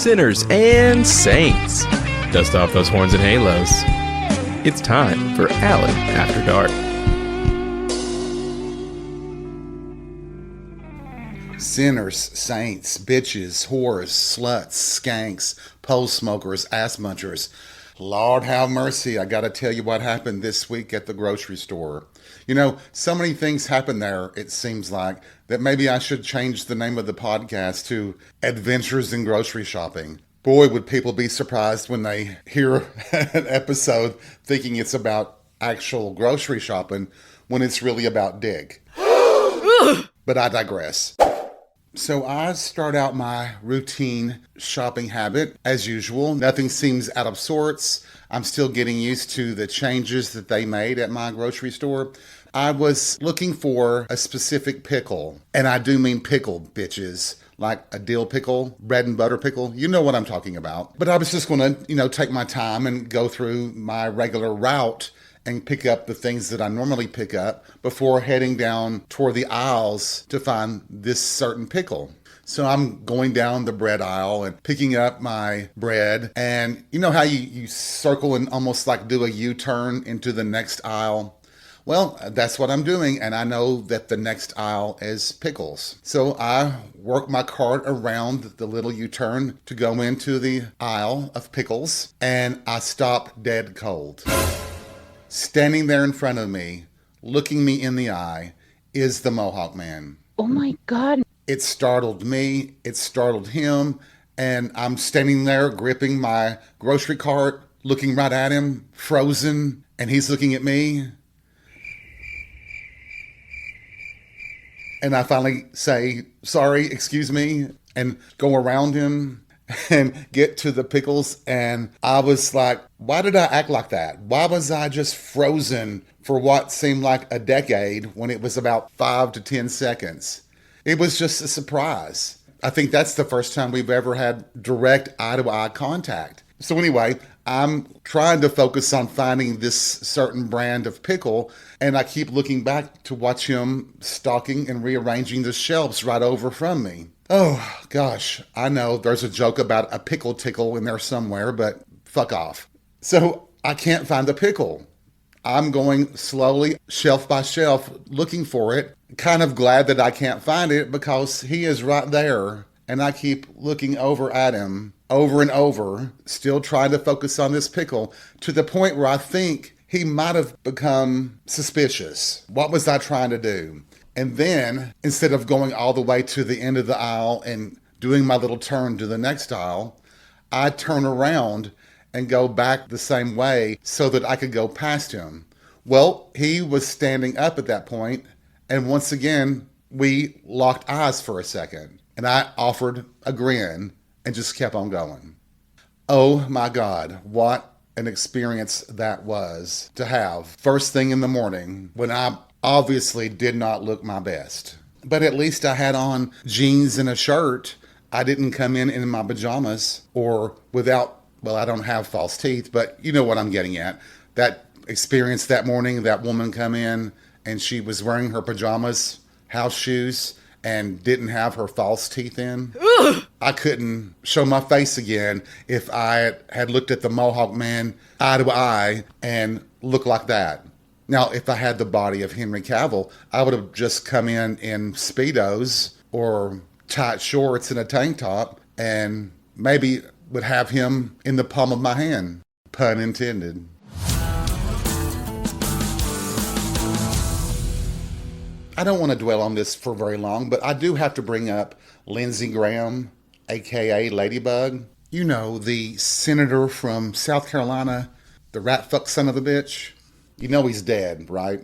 sinners, and saints. Dust off those horns and halos. It's time for Alan After Dark. Sinners, saints, bitches, whores, sluts, skanks, pole smokers, ass munchers. Lord have mercy, I gotta tell you what happened this week at the grocery store. You know, so many things happen there, it seems like, that maybe I should change the name of the podcast to Adventures in Grocery Shopping. Boy, would people be surprised when they hear an episode thinking it's about actual grocery shopping when it's really about dick. But I digress. So I start out my routine shopping habit as usual. Nothing seems out of sorts. I'm still getting used to the changes that they made at my grocery store. I was looking for a specific pickle, and I do mean pickle, bitches. Like a dill pickle, bread and butter pickle. You know what I'm talking about. But I was just going to, take my time and go through my regular route and pick up the things that I normally pick up before heading down toward the aisles to find this certain pickle. So I'm going down the bread aisle and picking up my bread. And you know how you circle and almost like do a U-turn into the next aisle? Well, that's what I'm doing, and I know that the next aisle is pickles. So I work my cart around the little U-turn to go into the aisle of pickles, and I stop dead cold. Standing there in front of me, looking me in the eye, is the Mohawk Man. Oh my God. It startled me, it startled him, and I'm standing there gripping my grocery cart, looking right at him, frozen, and he's looking at me. And I finally say, sorry, excuse me, and go around him and get to the pickles. And I was like, why did I act like that? Why was I just frozen for what seemed like a decade when it was about 5 to 10 seconds? It was just a surprise. I think that's the first time we've ever had direct eye-to-eye contact. So anyway, I'm trying to focus on finding this certain brand of pickle, and I keep looking back to watch him stocking and rearranging the shelves right over from me. Oh, gosh, I know there's a joke about a pickle tickle in there somewhere, but fuck off. So I can't find the pickle. I'm going slowly, shelf by shelf, looking for it, kind of glad that I can't find it because he is right there, and I keep looking over at him over and over, still trying to focus on this pickle, to the point where I think he might have become suspicious. What was I trying to do? And then, instead of going all the way to the end of the aisle and doing my little turn to the next aisle, I turn around and go back the same way so that I could go past him. Well, he was standing up at that point, and once again, we locked eyes for a second, and I offered a grin and just kept on going. Oh my God, what an experience that was to have first thing in the morning when I obviously did not look my best. But at least I had on jeans and a shirt. I didn't come in my pajamas or without, well, I don't have false teeth, but you know what I'm getting at. That experience that morning, that woman come in and she was wearing her pajamas, house shoes, and didn't have her false teeth in. I couldn't show my face again if I had looked at the Mohawk Man eye to eye and looked like that. Now, if I had the body of Henry Cavill, I would have just come in Speedos or tight shorts and a tank top and maybe would have him in the palm of my hand. Pun intended. I don't want to dwell on this for very long, but I do have to bring up Lindsey Graham, a.k.a. Ladybug. You know, the senator from South Carolina, the rat fuck son of a bitch. You know he's dead, right?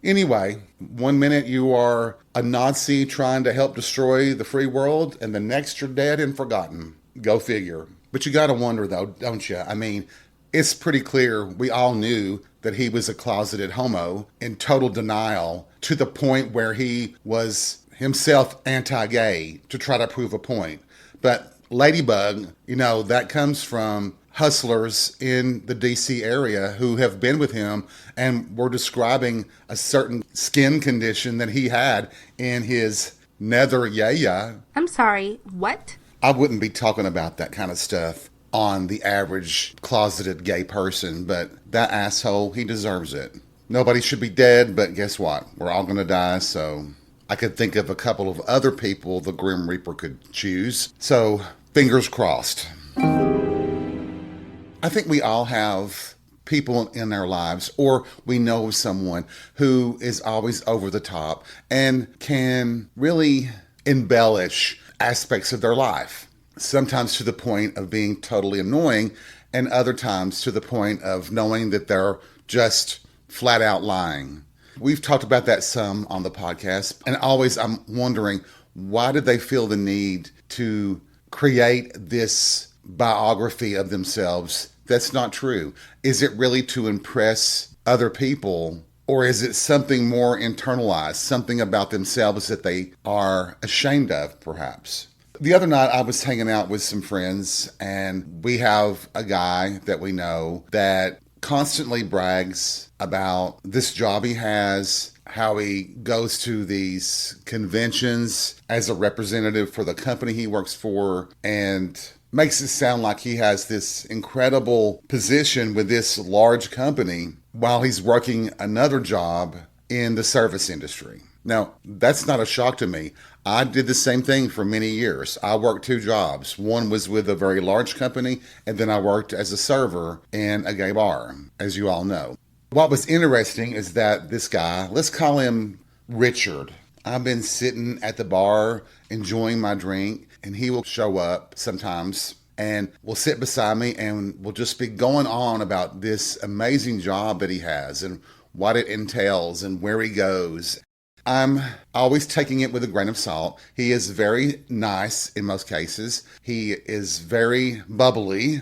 Anyway, one minute you are a Nazi trying to help destroy the free world, and the next you're dead and forgotten. Go figure. But you gotta wonder though, don't you? I mean, it's pretty clear we all knew that he was a closeted homo in total denial to the point where he was himself anti-gay to try to prove a point. But Ladybug, that comes from hustlers in the DC area who have been with him and were describing a certain skin condition that he had in his nether yaya. I'm sorry, what? I wouldn't be talking about that kind of stuff on the average closeted gay person, but that asshole, he deserves it. Nobody should be dead, but guess what? We're all going to die, so I could think of a couple of other people the Grim Reaper could choose. So, fingers crossed. I think we all have people in our lives, or we know of someone who is always over the top and can really embellish aspects of their life. Sometimes to the point of being totally annoying, and other times to the point of knowing that they're just flat out lying. We've talked about that some on the podcast, and always I'm wondering, why did they feel the need to create this biography of themselves that's not true? Is it really to impress other people, or is it something more internalized, something about themselves that they are ashamed of, perhaps? The other night I was hanging out with some friends, and we have a guy that we know that constantly brags about this job he has, how he goes to these conventions as a representative for the company he works for, and makes it sound like he has this incredible position with this large company while he's working another job in the service industry. Now, that's not a shock to me. I did the same thing for many years. I worked two jobs. One was with a very large company, and then I worked as a server in a gay bar, as you all know. What was interesting is that this guy, let's call him Richard. I've been sitting at the bar enjoying my drink, and he will show up sometimes and will sit beside me and will just be going on about this amazing job that he has and what it entails and where he goes. I'm always taking it with a grain of salt. He is very nice in most cases. He is very bubbly.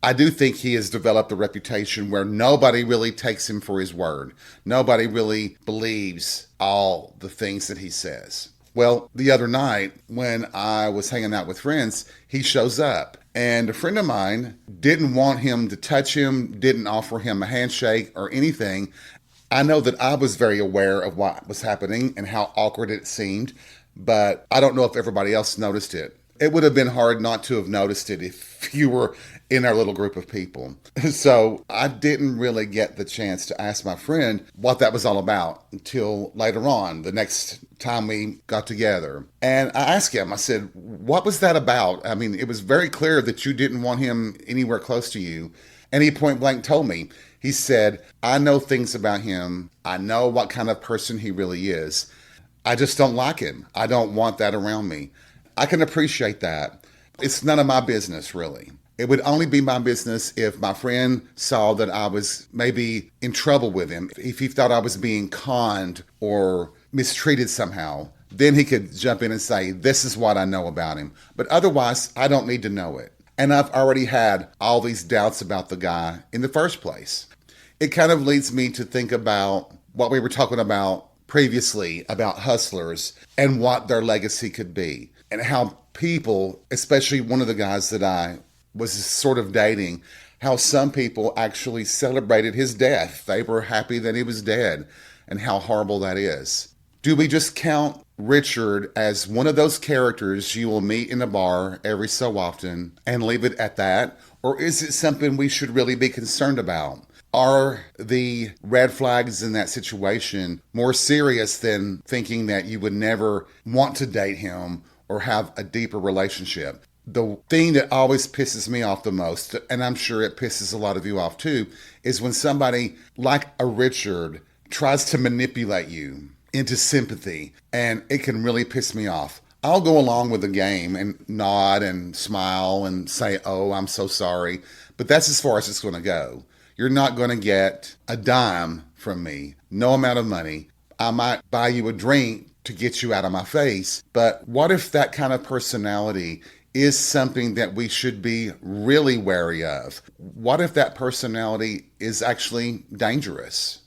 I do think he has developed a reputation where nobody really takes him for his word. Nobody really believes all the things that he says. Well, the other night when I was hanging out with friends, he shows up. And a friend of mine didn't want him to touch him, didn't offer him a handshake or anything. I know that I was very aware of what was happening and how awkward it seemed, but I don't know if everybody else noticed it. It would have been hard not to have noticed it if you were in our little group of people. So I didn't really get the chance to ask my friend what that was all about until later on, the next time we got together. And I asked him, I said, what was that about? I mean, it was very clear that you didn't want him anywhere close to you. And he point blank told me, he said, I know things about him. I know what kind of person he really is. I just don't like him. I don't want that around me. I can appreciate that. It's none of my business, really. It would only be my business if my friend saw that I was maybe in trouble with him, if he thought I was being conned or mistreated somehow. Then he could jump in and say, this is what I know about him. But otherwise, I don't need to know it. And I've already had all these doubts about the guy in the first place. It kind of leads me to think about what we were talking about previously about hustlers and what their legacy could be, and how people, especially one of the guys that I was sort of dating, how some people actually celebrated his death. They were happy that he was dead, and how horrible that is. Do we just count Richard as one of those characters you will meet in a bar every so often and leave it at that? Or is it something we should really be concerned about? Are the red flags in that situation more serious than thinking that you would never want to date him or have a deeper relationship? The thing that always pisses me off the most, and I'm sure it pisses a lot of you off too, is when somebody like a Richard tries to manipulate you into sympathy, and it can really piss me off. I'll go along with the game and nod and smile and say, oh, I'm so sorry, but that's as far as it's going to go. You're not going to get a dime from me, no amount of money. I might buy you a drink to get you out of my face, but what if that kind of personality is something that we should be really wary of? What if that personality is actually dangerous?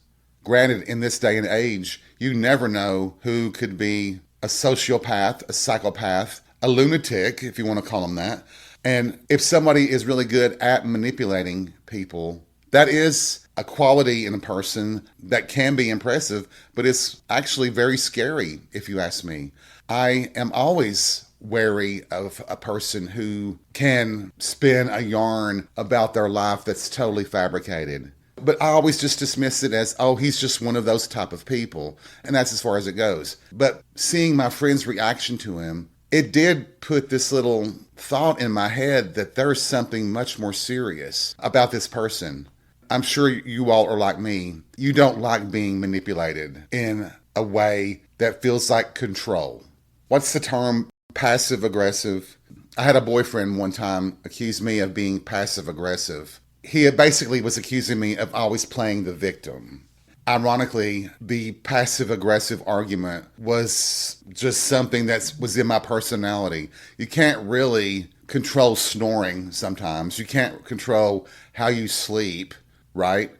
Granted, in this day and age, you never know who could be a sociopath, a psychopath, a lunatic, if you want to call them that. And if somebody is really good at manipulating people, that is a quality in a person that can be impressive, but it's actually very scary, if you ask me. I am always wary of a person who can spin a yarn about their life that's totally fabricated. But I always just dismiss it as, oh, he's just one of those type of people. And that's as far as it goes. But seeing my friend's reaction to him, it did put this little thought in my head that there's something much more serious about this person. I'm sure you all are like me. You don't like being manipulated in a way that feels like control. What's the term? Passive aggressive. I had a boyfriend one time accuse me of being passive aggressive. He basically was accusing me of always playing the victim. Ironically, the passive aggressive argument was just something that was in my personality. You can't really control snoring sometimes. You can't control how you sleep, right?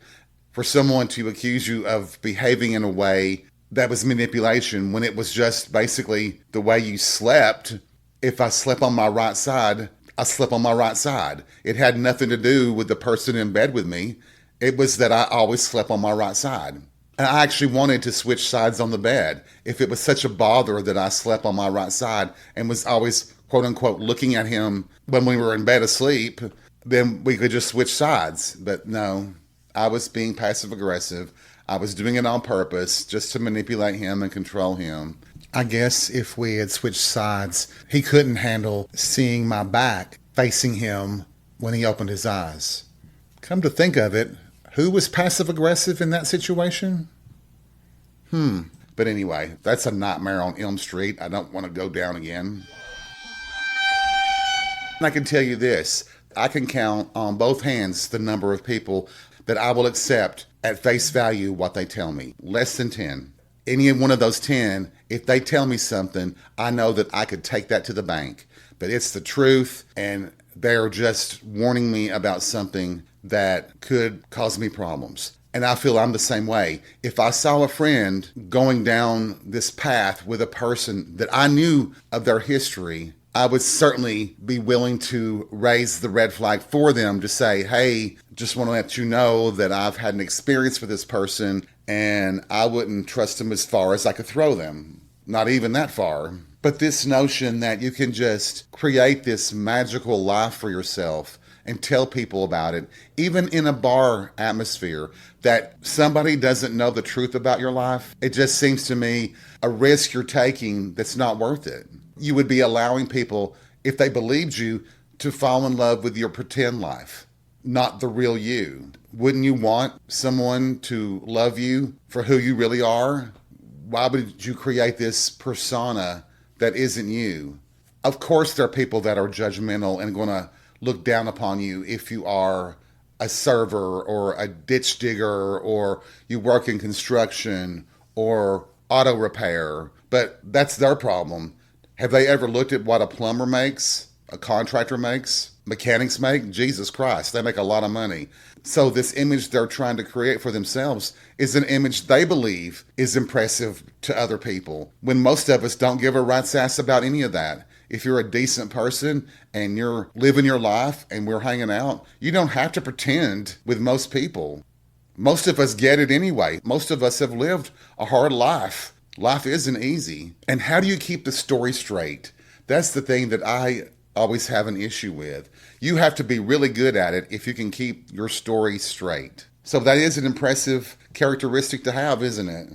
For someone to accuse you of behaving in a way that was manipulation when it was just basically the way you slept. If I slept on my right side, I slept on my right side. It had nothing to do with the person in bed with me. It was that I always slept on my right side. And I actually wanted to switch sides on the bed. If it was such a bother that I slept on my right side and was always, quote unquote, looking at him when we were in bed asleep, then we could just switch sides. But no, I was being passive aggressive. I was doing it on purpose just to manipulate him and control him. I guess if we had switched sides, he couldn't handle seeing my back facing him when he opened his eyes. Come to think of it, who was passive aggressive in that situation? But anyway, that's a nightmare on Elm Street. I don't want to go down again. And I can tell you this, I can count on both hands the number of people that I will accept at face value what they tell me. Less than 10. Any one of those 10, if they tell me something, I know that I could take that to the bank. But it's the truth, and they're just warning me about something that could cause me problems. And I feel I'm the same way. If I saw a friend going down this path with a person that I knew of their history, I would certainly be willing to raise the red flag for them to say, hey, just want to let you know that I've had an experience with this person and I wouldn't trust them as far as I could throw them. Not even that far. But this notion that you can just create this magical life for yourself and tell people about it, even in a bar atmosphere, that somebody doesn't know the truth about your life, it just seems to me a risk you're taking that's not worth it. You would be allowing people, if they believed you, to fall in love with your pretend life, not the real you. Wouldn't you want someone to love you for who you really are? Why would you create this persona that isn't you? Of course, there are people that are judgmental and going to look down upon you if you are a server or a ditch digger or you work in construction or auto repair. But that's their problem. Have they ever looked at what a plumber makes, a contractor makes, mechanics make? Jesus Christ, they make a lot of money. So this image they're trying to create for themselves is an image they believe is impressive to other people, when most of us don't give a rat's ass about any of that. If you're a decent person and you're living your life and we're hanging out, you don't have to pretend with most people. Most of us get it anyway. Most of us have lived a hard life. Life isn't easy. And how do you keep the story straight? That's the thing that I always have an issue with. You have to be really good at it if you can keep your story straight. So that is an impressive characteristic to have, isn't it?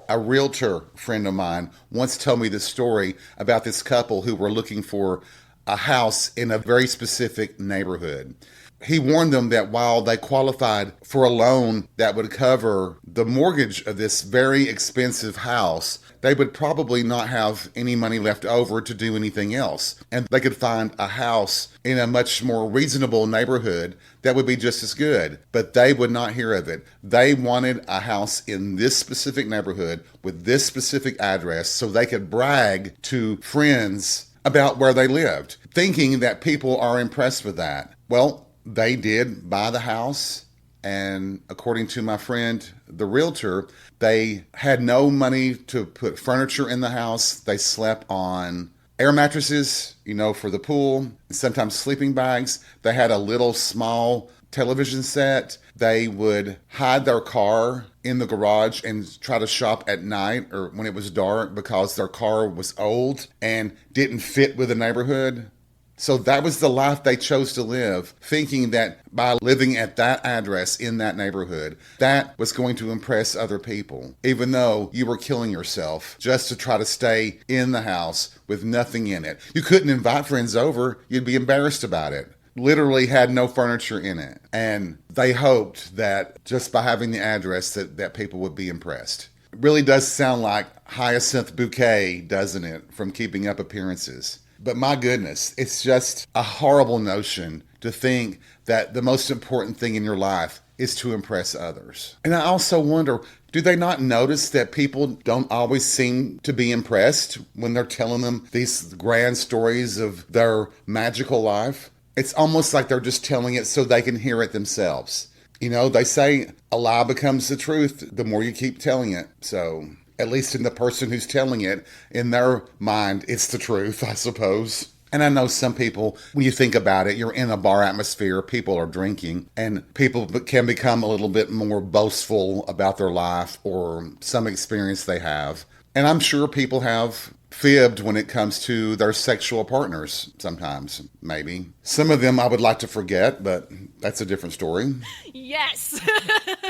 A realtor friend of mine once told me this story about this couple who were looking for a house in a very specific neighborhood. He warned them that while they qualified for a loan that would cover the mortgage of this very expensive house, they would probably not have any money left over to do anything else. And they could find a house in a much more reasonable neighborhood that would be just as good. But they would not hear of it. They wanted a house in this specific neighborhood with this specific address so they could brag to friends about where they lived, thinking that people are impressed with that. Well, they did buy the house, and according to my friend, the realtor, they had no money to put furniture in the house. They slept on air mattresses, for the pool, and sometimes sleeping bags. They had a little small television set. they would hide their car in the garage and try to shop at night or when it was dark because their car was old and didn't fit with the neighborhood. So that was the life they chose to live, thinking that by living at that address in that neighborhood, that was going to impress other people, even though you were killing yourself just to try to stay in the house with nothing in it. You couldn't invite friends over. You'd be embarrassed about it. Literally had no furniture in it. And they hoped that just by having the address that people would be impressed. It really does sound like Hyacinth Bouquet, doesn't it, from Keeping Up Appearances. But my goodness, it's just a horrible notion to think that the most important thing in your life is to impress others. And I also wonder, do they not notice that people don't always seem to be impressed when they're telling them these grand stories of their magical life? It's almost like they're just telling it so they can hear it themselves. You know, they say a lie becomes the truth the more you keep telling it. So at least in the person who's telling it, in their mind, it's the truth, I suppose. And I know some people, when you think about it, you're in a bar atmosphere, people are drinking, and people can become a little bit more boastful about their life or some experience they have. And I'm sure people have fibbed when it comes to their sexual partners sometimes, maybe. Some of them I would like to forget, but that's a different story. Yes.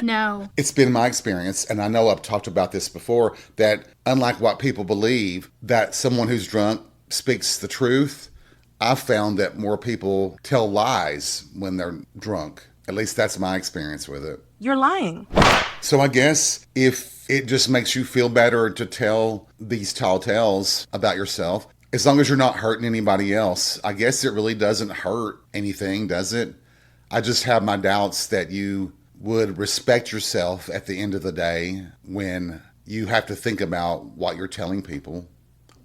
No. It's been my experience, and I know I've talked about this before, that unlike what people believe, that someone who's drunk speaks the truth, I've found that more people tell lies when they're drunk. At least that's my experience with it. You're lying. So I guess if it just makes you feel better to tell these tall tales about yourself, as long as you're not hurting anybody else, I guess it really doesn't hurt anything, does it? I just have my doubts that you would respect yourself at the end of the day when you have to think about what you're telling people.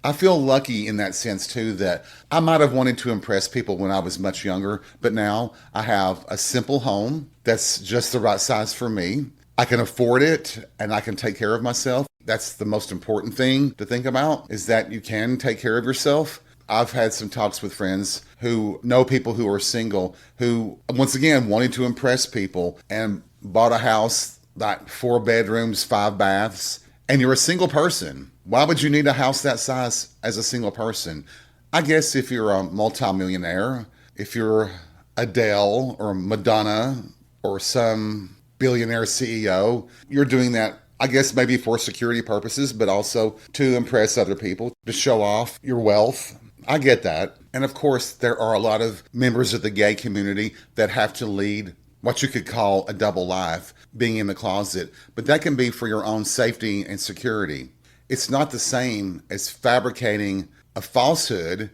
I feel lucky in that sense too, that I might have wanted to impress people when I was much younger, but now I have a simple home that's just the right size for me. I can afford it and I can take care of myself. That's the most important thing to think about, is that you can take care of yourself. I've had some talks with friends who know people who are single, who, once again, wanted to impress people and bought a house, like 4 bedrooms, 5 baths, and you're a single person. Why would you need a house that size as a single person? I guess if you're a multimillionaire, if you're Adele or Madonna or some billionaire CEO, you're doing that, I guess, maybe for security purposes, but also to impress other people, to show off your wealth. I get that. And of course, there are a lot of members of the gay community that have to lead what you could call a double life, being in the closet, but that can be for your own safety and security. It's not the same as fabricating a falsehood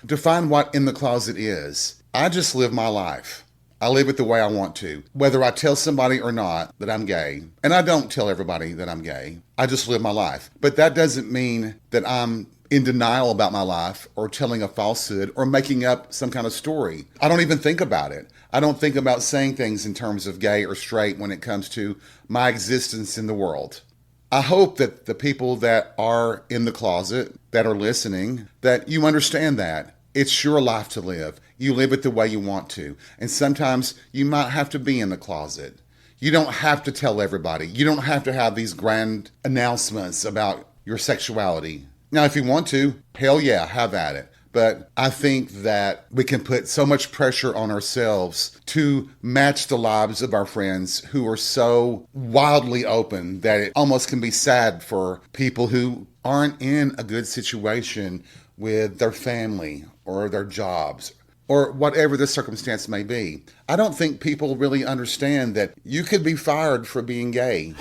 to find what in the closet is. I just live my life. I live it the way I want to, whether I tell somebody or not that I'm gay. And I don't tell everybody that I'm gay. I just live my life. But that doesn't mean that I'm in denial about my life or telling a falsehood or making up some kind of story. I don't even think about it. I don't think about saying things in terms of gay or straight when it comes to my existence in the world. I hope that the people that are in the closet, that are listening, that you understand that. It's your life to live. You live it the way you want to. And sometimes you might have to be in the closet. You don't have to tell everybody. You don't have to have these grand announcements about your sexuality. Now, if you want to, hell yeah, have at it. But I think that we can put so much pressure on ourselves to match the lives of our friends who are so wildly open that it almost can be sad for people who aren't in a good situation with their family or their jobs or whatever the circumstance may be. I don't think people really understand that you could be fired for being gay.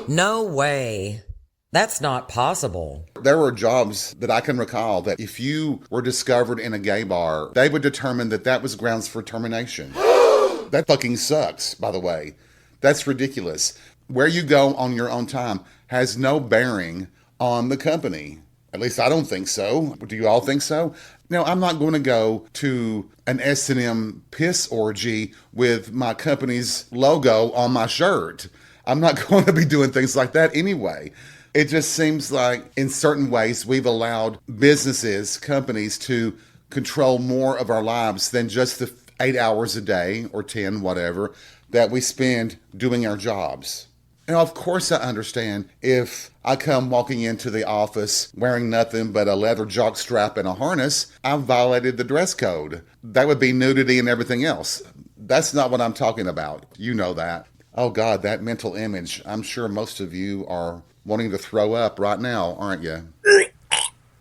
No way. That's not possible. There were jobs that I can recall that if you were discovered in a gay bar, they would determine that that was grounds for termination. That fucking sucks, by the way. That's ridiculous. Where you go on your own time has no bearing on the company. At least I don't think so. Do you all think so? No, I'm not going to go to an S&M piss orgy with my company's logo on my shirt. I'm not going to be doing things like that anyway. It just seems like in certain ways we've allowed businesses, companies to control more of our lives than just the 8 hours a day or 10, whatever, that we spend doing our jobs. And of course I understand if I come walking into the office wearing nothing but a leather jock strap and a harness, I've violated the dress code. That would be nudity and everything else. That's not what I'm talking about. You know that. Oh God, that mental image. I'm sure most of you are wanting to throw up right now, aren't you?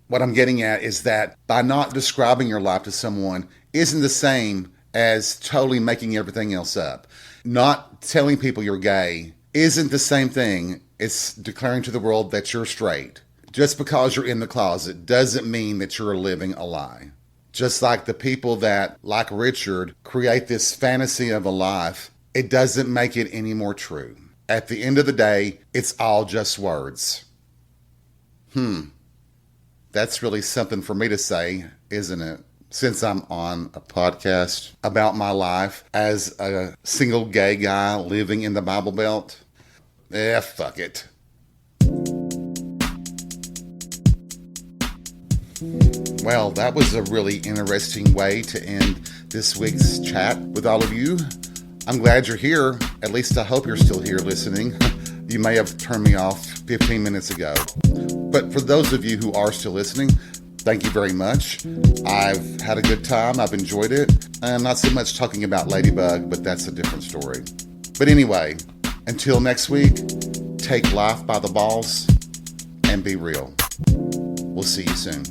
What I'm getting at is that by not describing your life to someone isn't the same as totally making everything else up. Not telling people you're gay isn't the same thing as declaring to the world that you're straight. Just because you're in the closet doesn't mean that you're living a lie. Just like the people that, like Richard, create this fantasy of a life, it doesn't make it any more true. At the end of the day, it's all just words. That's really something for me to say, isn't it? Since I'm on a podcast about my life as a single gay guy living in the Bible Belt. Fuck it. Well, that was a really interesting way to end this week's chat with all of you. I'm glad you're here. At least I hope you're still here listening. You may have turned me off 15 minutes ago. But for those of you who are still listening, thank you very much. I've had a good time. I've enjoyed it. I'm not so much talking about Ladybug, but that's a different story. But anyway, until next week, take life by the balls and be real. We'll see you soon.